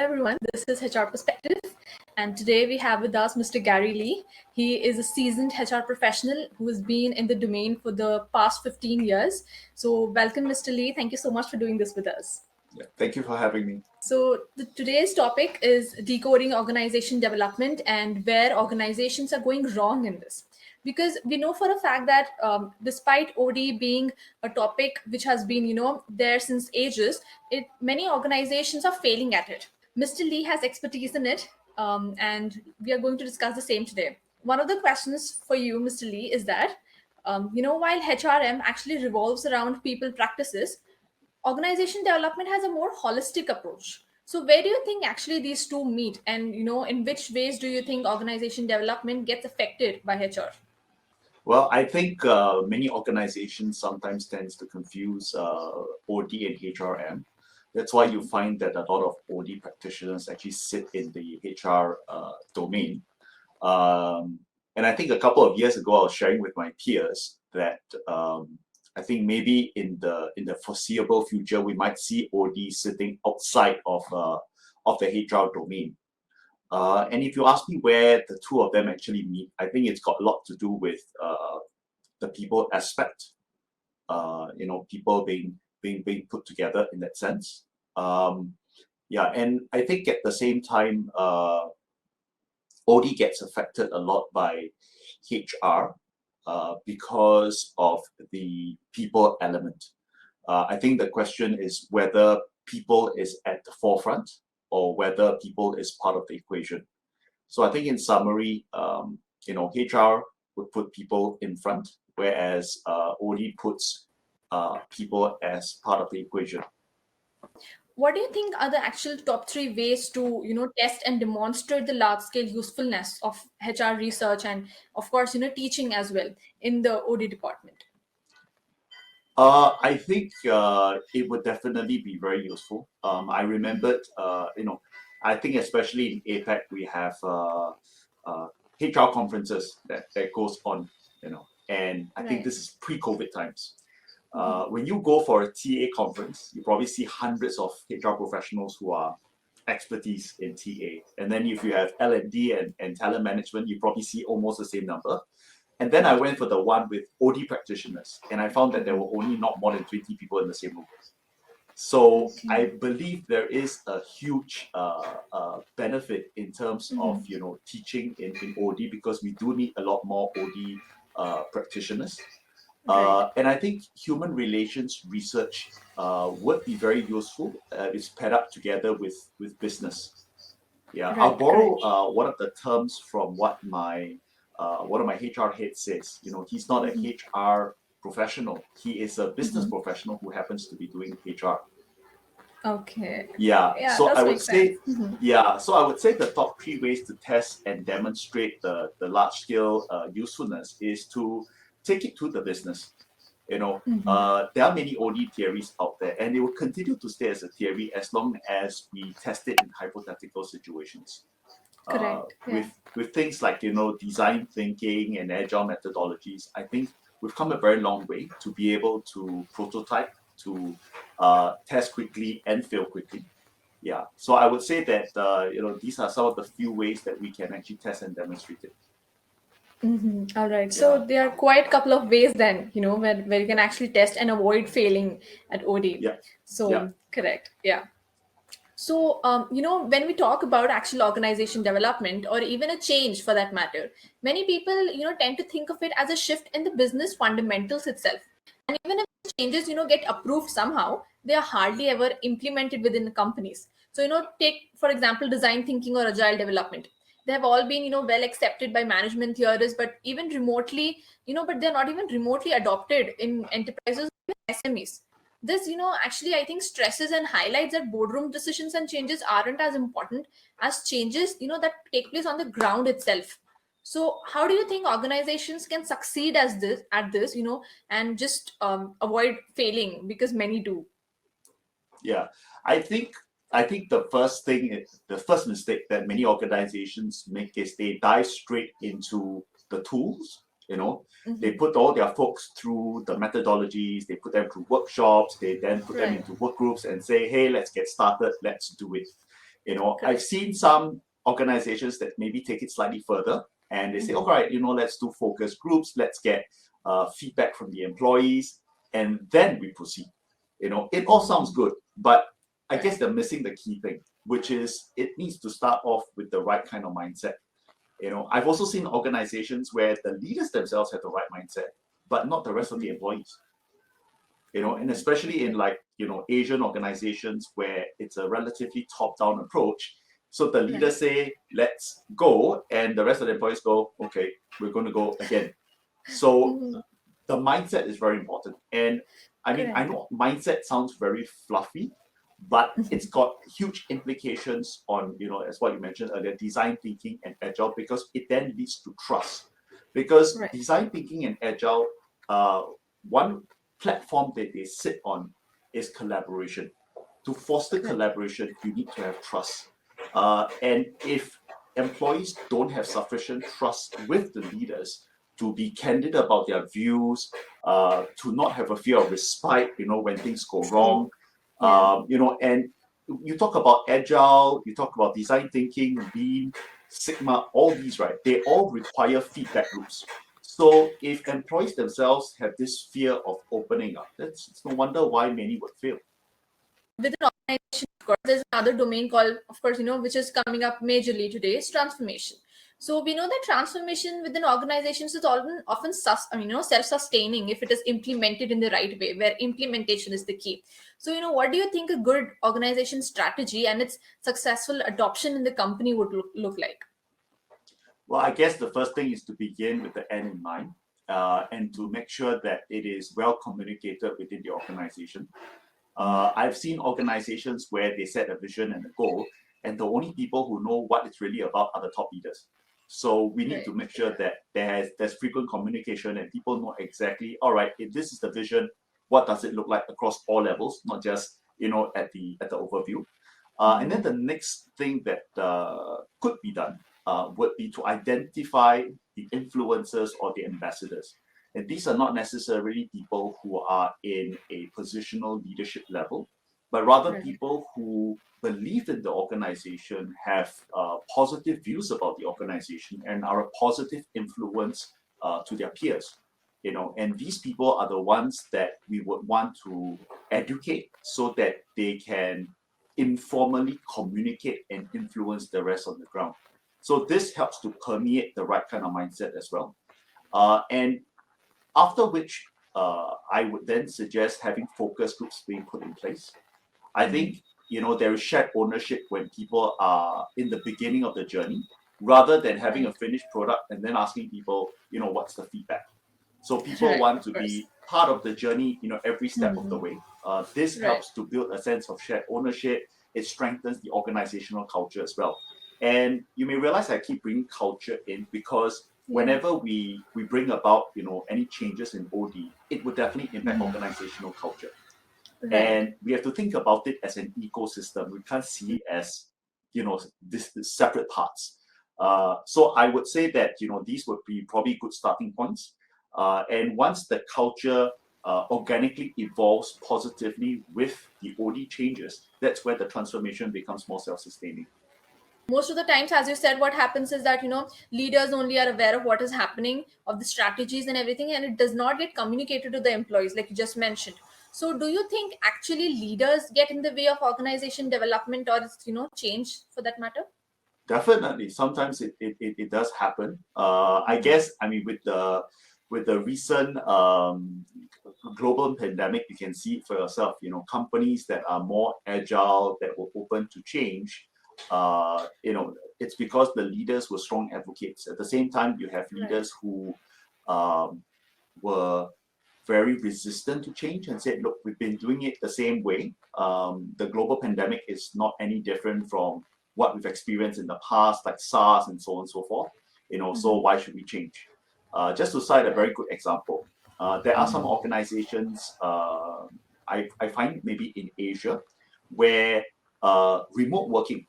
everyone. This is HR Perspective, and today we have with us Mr. Gary Lee. He is a seasoned HR professional who has been in the domain for the past 15 years. So, welcome, Mr. Lee. Thank you so much for doing this with us. Yeah, thank you for having me. So, today's topic is decoding organization development and where organizations are going wrong in this. Because we know for a fact that despite OD being a topic which has been, there since ages, many organizations are failing at it. Mr. Lee has expertise in it, and we are going to discuss the same today. One of the questions for you, Mr. Lee, is that, while HRM actually revolves around people practices, organization development has a more holistic approach. So where do you think actually these two meet, and in which ways do you think organization development gets affected by HR? Well, I think many organizations sometimes tends to confuse OD and HRM. That's why you find that a lot of OD practitioners actually sit in the HR domain. And I think a couple of years ago, I was sharing with my peers that I think maybe in the foreseeable future, we might see OD sitting outside of the HR domain. And if you ask me where the two of them actually meet, I think it's got a lot to do with the people aspect. People being put together in that sense. And I think at the same time, OD gets affected a lot by HR because of the people element. I think the question is whether people is at the forefront or whether people is part of the equation. So I think in summary, HR would put people in front, whereas OD puts people as part of the equation. What do you think are the actual top 3 ways to, test and demonstrate the large-scale usefulness of HR research and, of course, teaching as well in the OD department? I think it would definitely be very useful. I remembered, I think especially in APAC, we have HR conferences that goes on, and I think this is pre-COVID times. When you go for a TA conference, you probably see hundreds of HR professionals who are expertise in TA. And then if you have L&D and talent management, you probably see almost the same number. And then I went for the one with OD practitioners, and I found that there were only not more than 20 people in the same room. So I believe there is a huge benefit in terms of teaching in OD, because we do need a lot more OD practitioners. And I think human relations research would be very useful. It's paired up together with business. I'll borrow one of the terms from what one of my HR heads says. He's not a HR professional. He is a business professional who happens to be doing HR. Okay. So I would say, so I would say the top 3 ways to test and demonstrate the large scale usefulness is to take it to the business. There are many OD theories out there, and they will continue to stay as a theory as long as we test it in hypothetical situations. Correct. With things like design thinking and agile methodologies, I think we've come a very long way to be able to prototype, to test quickly and fail quickly. So I would say that these are some of the few ways that we can actually test and demonstrate it. All right. So there are quite a couple of ways then, where you can actually test and avoid failing at OD. Correct. So, when we talk about actual organization development or even a change for that matter, many people, tend to think of it as a shift in the business fundamentals itself. And even if changes, get approved somehow, they are hardly ever implemented within the companies. So, take, for example, design thinking or agile development. They have all been, well accepted by management theorists, but even remotely, but they're not even remotely adopted in enterprises or SMEs. This, actually, I think stresses and highlights that boardroom decisions and changes aren't as important as changes, that take place on the ground itself. So how do you think organizations can succeed at this, and just avoid failing, because many do? I think the first mistake that many organizations make is they dive straight into the tools. They put all their folks through the methodologies, they put them through workshops, they then put them into work groups and say, hey, let's get started, let's do it. I've seen some organizations that maybe take it slightly further, and they say, all right, let's do focus groups, let's get feedback from the employees, and then we proceed. It all sounds good, but I guess they're missing the key thing, which is it needs to start off with the right kind of mindset. I've also seen organizations where the leaders themselves have the right mindset, but not the rest of the employees. And especially in Asian organizations where it's a relatively top-down approach. So the leaders say, let's go, and the rest of the employees go, okay, we're going to go again. So the mindset is very important. And I mean, I know mindset sounds very fluffy, but it's got huge implications on, as what you mentioned earlier, design thinking and agile, because it then leads to trust. Because design thinking and agile, one platform that they sit on is collaboration. To foster collaboration, you need to have trust. And if employees don't have sufficient trust with the leaders to be candid about their views, to not have a fear of respite, when things go wrong, and you talk about agile, you talk about design thinking, Lean, Sigma, all these, right? They all require feedback loops. So if employees themselves have this fear of opening up, it's no wonder why many would fail. Within organization, of course, there's another domain called, of course, which is coming up majorly today, is transformation. So we know that transformation within organizations is often self-sustaining if it is implemented in the right way, where implementation is the key. So, what do you think a good organization strategy and its successful adoption in the company would look like? Well, I guess the first thing is to begin with the end in mind, and to make sure that it is well communicated within the organization. I've seen organizations where they set a vision and a goal, and the only people who know what it's really about are the top leaders. So we need to make sure that there's frequent communication and people know exactly, all right, if this is the vision, what does it look like across all levels, not just at the overview. And then the next thing that could be done would be to identify the influencers or the ambassadors. And these are not necessarily people who are in a positional leadership level, but rather people who believe in the organization, have positive views about the organization, and are a positive influence to their peers. And these people are the ones that we would want to educate so that they can informally communicate and influence the rest on the ground. So this helps to permeate the right kind of mindset as well. And after which, I would then suggest having focus groups being put in place. I think, there is shared ownership when people are in the beginning of the journey, rather than having a finished product and then asking people, what's the feedback. So people want to be part of the journey, every step of the way. This helps to build a sense of shared ownership. It strengthens the organizational culture as well. And you may realize I keep bringing culture in because whenever we bring about, any changes in OD, it would definitely impact organizational culture. And we have to think about it as an ecosystem. We can't see it as, this separate parts. So I would say that, these would be probably good starting points. And once the culture organically evolves positively with the OD changes, that's where the transformation becomes more self-sustaining. Most of the times, as you said, what happens is that leaders only are aware of what is happening, of the strategies and everything, and it does not get communicated to the employees, like you just mentioned. So do you think actually leaders get in the way of organization development, or change for that matter? Definitely, sometimes it does happen. I guess, with the recent global pandemic, you can see it for yourself. Companies that are more agile, that were open to change, it's because the leaders were strong advocates. At the same time, you have leaders who were very resistant to change and said, look, we've been doing it the same way. The global pandemic is not any different from what we've experienced in the past, like SARS and so on and so forth. So why should we change? Just to cite a very good example, there are some organizations, I find maybe in Asia, where remote working,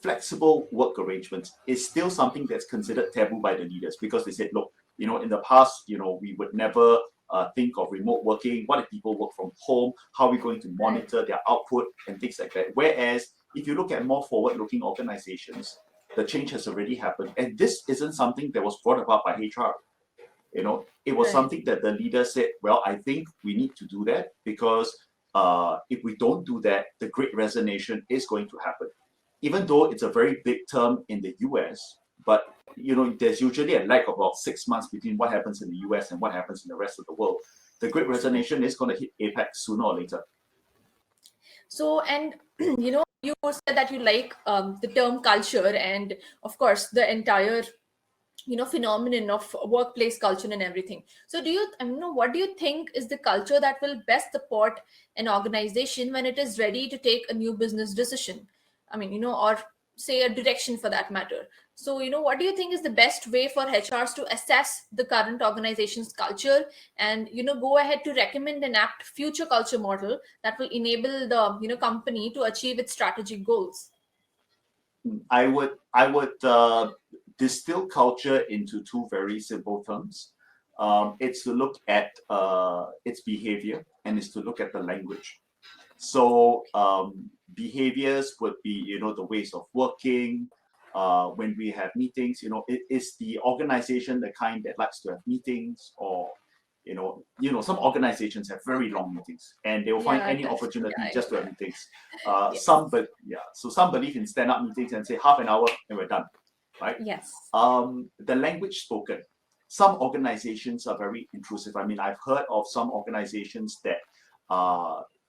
flexible work arrangements is still something that's considered taboo by the leaders, because they said, look, in the past, we would never think of remote working. What if people work from home? How are we going to monitor their output and things like that? Whereas if you look at more forward-looking organizations, the change has already happened. And this isn't something that was brought about by HR. It was something that the leader said, well, I think we need to do that because if we don't do that, the great resignation is going to happen. Even though it's a very big term in the US, but there's usually a lag of about 6 months between what happens in the US and what happens in the rest of the world. The great resignation is going to hit APAC sooner or later. So, and you said that you like the term culture, and of course the entire phenomenon of workplace culture and everything. So what do you think is the culture that will best support an organization when it is ready to take a new business decision? Or say a direction for that matter. So what do you think is the best way for HRs to assess the current organization's culture and go ahead to recommend an apt future culture model that will enable the company to achieve its strategic goals? I would distill culture into two very simple terms. It's to look at its behavior, and it's to look at the language. So behaviors would be the ways of working. When we have meetings, is the organization the kind that likes to have meetings, or some organizations have very long meetings and they will find any opportunity just to have meetings. Yes. Some believe in stand-up meetings and say half an hour and we're done, right? Yes. The language spoken. Some organizations are very intrusive. I've heard of some organizations that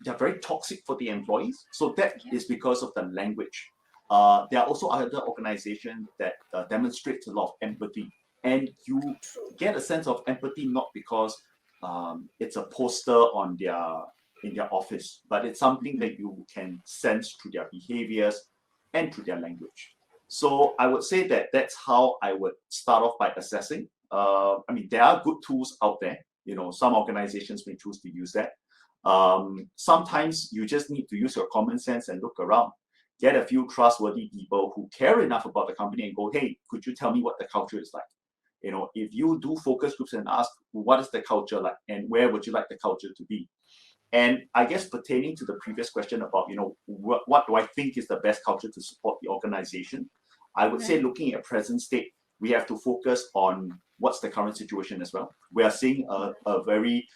they're very toxic for the employees. So that is because of the language. There are also other organizations that demonstrate a lot of empathy. And you get a sense of empathy not because it's a poster in their office, but it's something that you can sense through their behaviors and through their language. So I would say that that's how I would start off by assessing. There are good tools out there. Some organizations may choose to use that. Sometimes you just need to use your common sense and look around. Get a few trustworthy people who care enough about the company and go, hey, could you tell me what the culture is like? If you do focus groups and ask, what is the culture like and where would you like the culture to be? And I guess pertaining to the previous question about, what do I think is the best culture to support the organization? I would say looking at present state, we have to focus on what's the current situation as well. We are seeing a very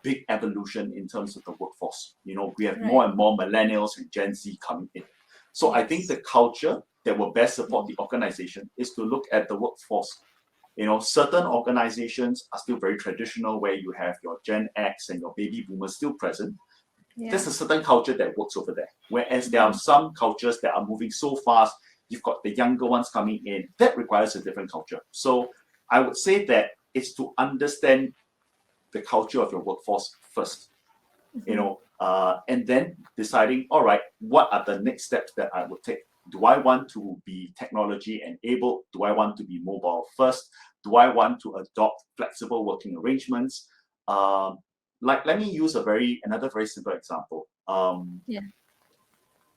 big evolution in terms of the workforce. We have more and more millennials and Gen Z coming in. So I think the culture that will best support the organization is to look at the workforce. Certain organizations are still very traditional where you have your Gen X and your baby boomers still present. There's a certain culture that works over there. Whereas there are some cultures that are moving so fast, you've got the younger ones coming in, that requires a different culture. So I would say that it's to understand the culture of your workforce first, and then deciding, all right, what are the next steps that I would take? Do I want to be technology enabled? Do I want to be mobile first? Do I want to adopt flexible working arrangements? Let me use another very simple example.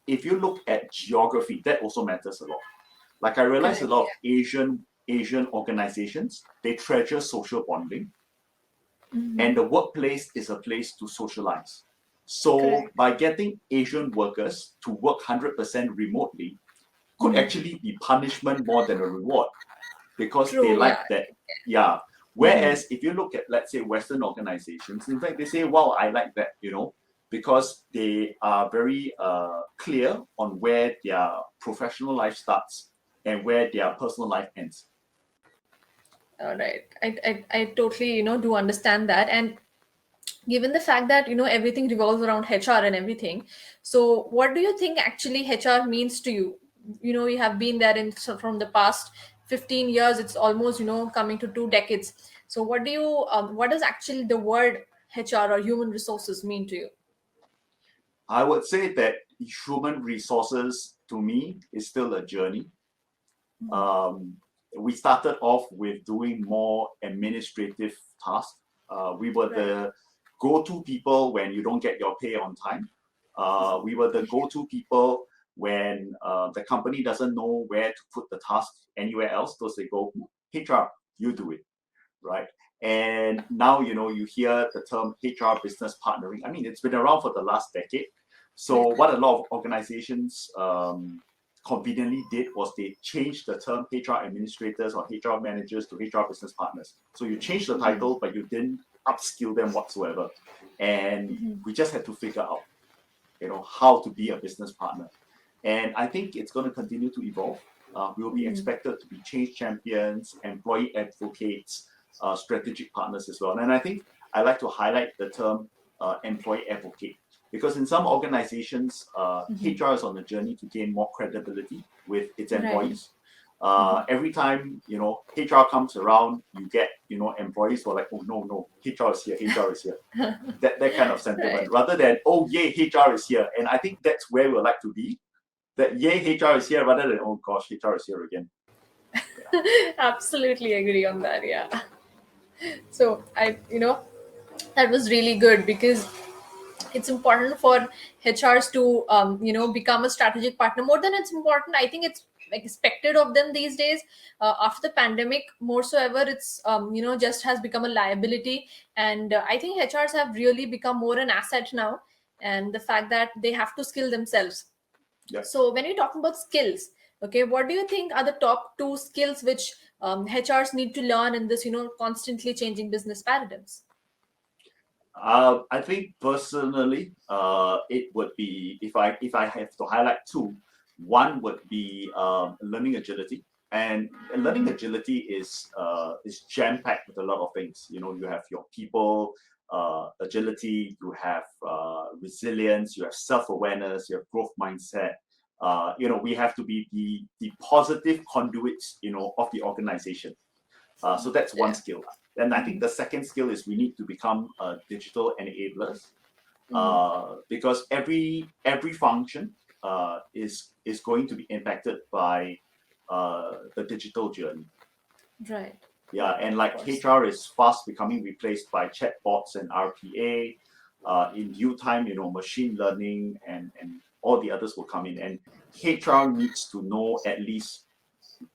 If you look at geography, that also matters a lot. Like I realize a lot of Asian organizations, they treasure social bonding, and the workplace is a place to socialize. So by getting Asian workers to work 100% remotely could actually be punishment more than a reward, because they like that. Yeah. Whereas if you look at, let's say, Western organizations, in fact, they say, wow, I like that, because they are very clear on where their professional life starts and where their personal life ends. All right. I totally, do understand that. And given the fact that, everything revolves around HR and everything, so what do you think actually HR means to you? You have been there from the past 15 years, it's almost, coming to 2 decades. So what does actually the word HR or human resources mean to you? I would say that human resources to me is still a journey. We started off with doing more administrative tasks. We were the go-to people when you don't get your pay on time. We were the go-to people when the company doesn't know where to put the task anywhere else, so they go, HR, you do it, right? And now, you hear the term HR business partnering. It's been around for the last decade. So what a lot of organizations conveniently did was they changed the term HR administrators or HR managers to HR business partners. So you changed the title, but you didn't upskill them whatsoever. And we just had to figure out, how to be a business partner. And I think it's going to continue to evolve. We will be expected to be change champions, employee advocates, strategic partners as well. And I think I like to highlight the term employee advocate, because in some organizations, HR is on a journey to gain more credibility with its employees. Every time HR comes around, you get employees who are like, oh no, HR is here, HR is here. that kind of sentiment, rather than, oh yay, HR is here. And I think that's where we'd like to be. That yay, HR is here, rather than, oh gosh, HR is here again. Absolutely agree on that. Yeah. So that was really good, because it's important for HRs to become a strategic partner. More than it's important, I think it's expected of them these days. After the pandemic, more so ever, it's just has become a liability. And I think HRs have really become more an asset now, and the fact that they have to skill themselves. Yep. So when we talk about skills, okay, what do you think are the top two skills which HRs need to learn in this constantly changing business paradigms? I think personally, it would be, if I have to highlight two, one would be learning agility. And learning agility is jam packed with a lot of things. You have your people agility, you have resilience, you have self awareness, you have growth mindset. We have to be the positive conduits of the organization. So that's one skill. And I think the second skill is we need to become digital enablers, because every function is going to be impacted by the digital journey. Right. Yeah, and like HR is fast becoming replaced by chatbots and RPA. In due time, machine learning and all the others will come in, and HR needs to know at least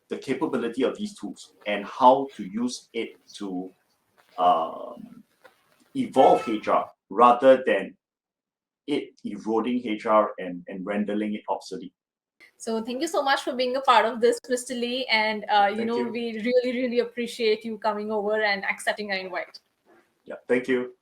the capability of these tools and how to use it to evolve HR, rather than it eroding HR and rendering it obsolete. So thank you so much for being a part of this, Mr. Lee. And Thank you. we really, really appreciate you coming over and accepting our invite. Yeah, thank you.